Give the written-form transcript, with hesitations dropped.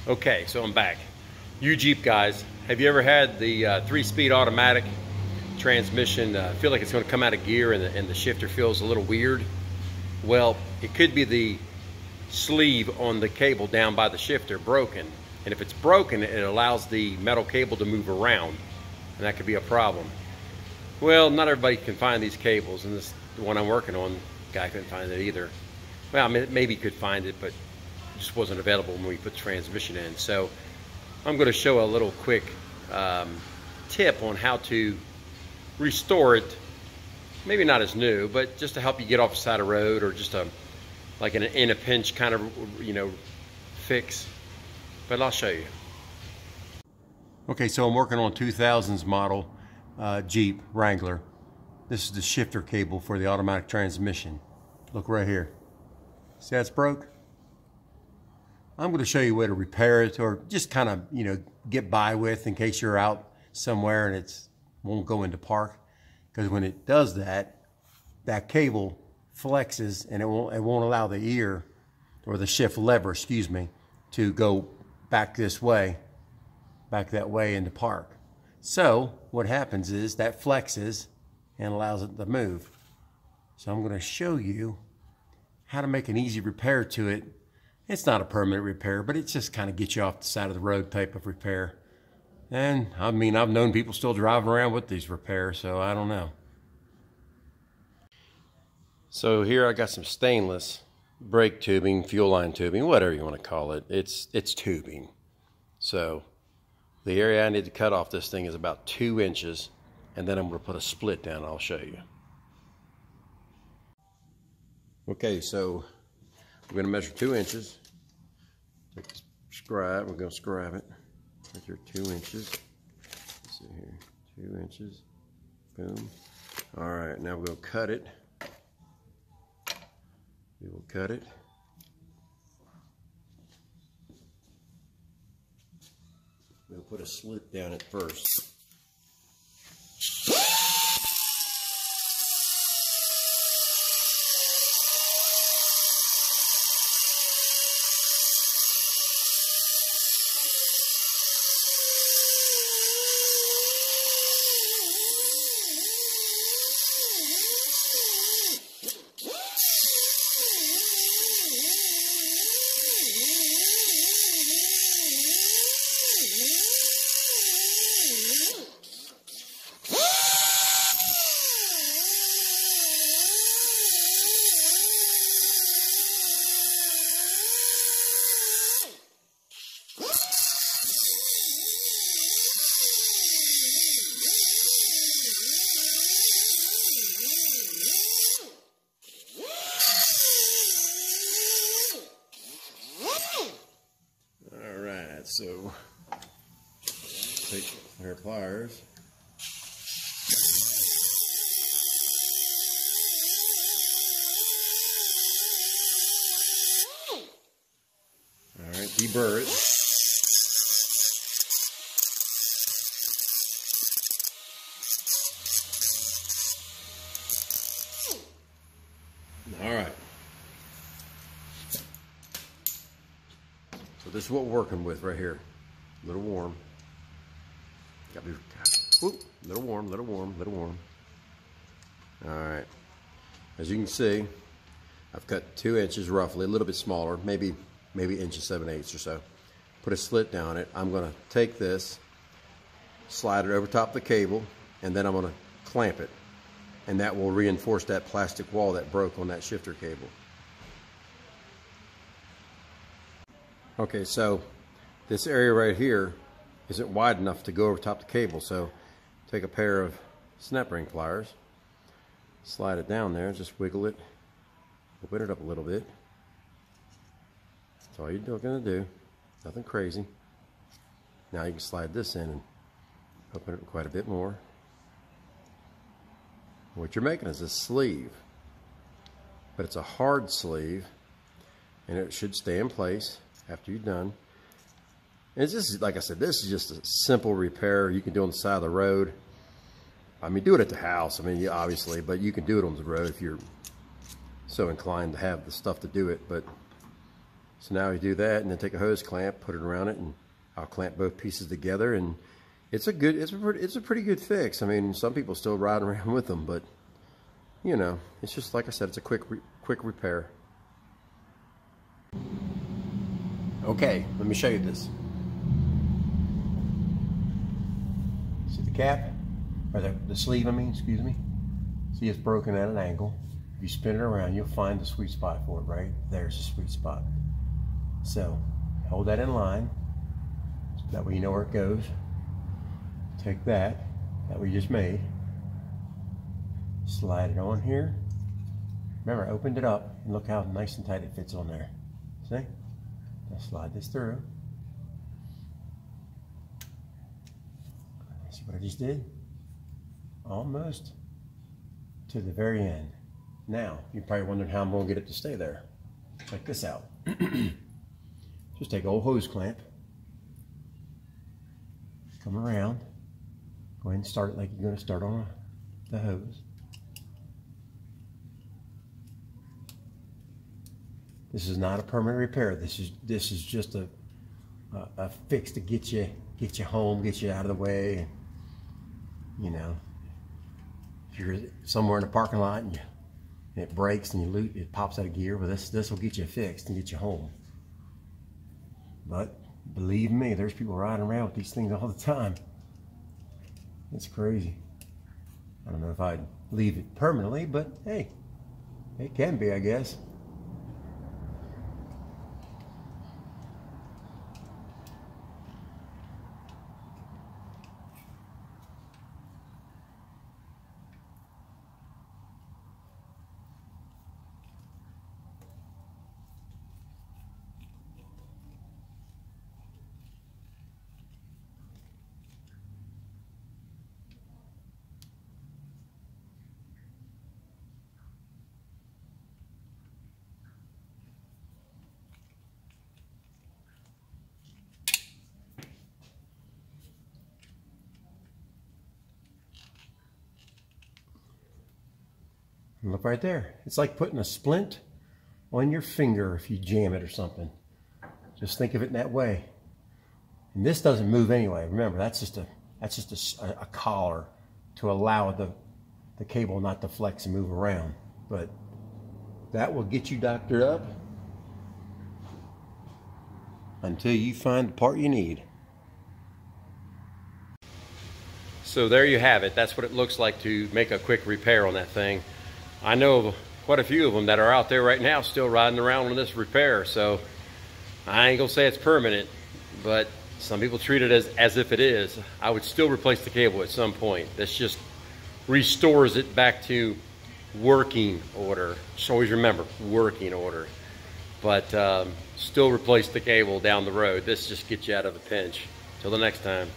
Okay, so I'm back. You Jeep guys, have you ever had the 3-speed automatic transmission feel like it's going to come out of gear and the shifter feels a little weird? Well, it could be the sleeve on the cable down by the shifter broken. And if it's broken, it allows the metal cable to move around, and that could be a problem. Well, not everybody can find these cables, and this the one I'm working on, the guy couldn't find it either. Well, I mean, maybe he could find it, but it just wasn't available when we put the transmission in. So I'm going to show a little quick tip on how to restore it. Maybe not as new, but just to help you get off the side of the road, or just like in a pinch kind of, you know, fix. But I'll show you. Okay, so I'm working on 2000s model Jeep Wrangler. This is the shifter cable for the automatic transmission. Look right here. See how it's broke? I'm going to show you a way to repair it, or just kind of, you know, get by with in case you're out somewhere and it won't go into park. Because when it does that, that cable flexes and it won't allow the ear, or the shift lever, excuse me, to go back this way, back that way into park. So what happens is that flexes and allows it to move. So I'm going to show you how to make an easy repair to it. It's not a permanent repair, but it just kind of gets you off the side of the road type of repair. And I mean, I've known people still driving around with these repairs, so I don't know. So here I got some stainless brake tubing, fuel line tubing, whatever you want to call it. It's tubing. So the area I need to cut off this thing is about 2 inches, and then I'm going to put a split down. I'll show you. Okay, so we're going to measure 2 inches. Take the scribe, we're going to scribe it. Measure 2 inches. Let's see here, 2 inches. Boom. All right, now we're going to cut it. We will cut it. We'll put a slit down it first. So take a pair of pliers. All right, deburr it. All right. So this is what we're working with right here. A little warm. Got to be, whoop, little warm, little warm, little warm. All right. As you can see, I've cut 2 inches roughly, a little bit smaller, maybe 1 7/8 inches or so. Put a slit down it. I'm going to take this, slide it over top the cable, and then I'm going to clamp it. And that will reinforce that plastic wall that broke on that shifter cable. Okay, so this area right here isn't wide enough to go over top the cable, so take a pair of snap ring pliers, slide it down there, just wiggle it, open it up a little bit. That's all you're going to do, nothing crazy. Now you can slide this in and open it quite a bit more. What you're making is a sleeve, but it's a hard sleeve, and it should stay in place after you're done. And it's just, like I said, this is just a simple repair you can do on the side of the road. I mean, do it at the house, I mean, yeah, obviously, but you can do it on the road if you're so inclined to have the stuff to do it. But So now we do that, and then take a hose clamp, put it around it, and I'll clamp both pieces together, and it's a pretty good fix. I mean, some people still ride around with them, but you know, it's just like I said, it's a quick repair. Okay, let me show you this. See the cap, or the sleeve, I mean, excuse me. See, it's broken at an angle. If you spin it around, you'll find the sweet spot for it, right? There's the sweet spot. So, hold that in line. So that way you know where it goes. Take that we just made. Slide it on here. Remember, I opened it up, and look how nice and tight it fits on there. See? Now slide this through. See what I just did? Almost to the very end. Now, you're probably wondering how I'm going to get it to stay there. Check this out. Just take an old hose clamp. Come around. Go ahead and start it like you're going to start on the hose. This is not a permanent repair. This is just a fix to get you home, get you out of the way. You know, if you're somewhere in a parking lot and it breaks and it pops out of gear, well, this will get you fixed and get you home. But believe me, there's people riding around with these things all the time. It's crazy. I don't know if I'd leave it permanently, but hey, it can be, I guess. Look right there. It's like putting a splint on your finger if you jam it or something. Just think of it in that way. And this doesn't move anyway. Remember, that's just a collar to allow the cable not to flex and move around. But that will get you doctored up until you find the part you need. So there you have it. That's what it looks like to make a quick repair on that thing. I know of quite a few of them that are out there right now still riding around on this repair, so I ain't gonna say it's permanent, but some people treat it as if it is. I would still replace the cable at some point. This just restores it back to working order. Just always remember, working order. But still replace the cable down the road. This just gets you out of a pinch. Till the next time.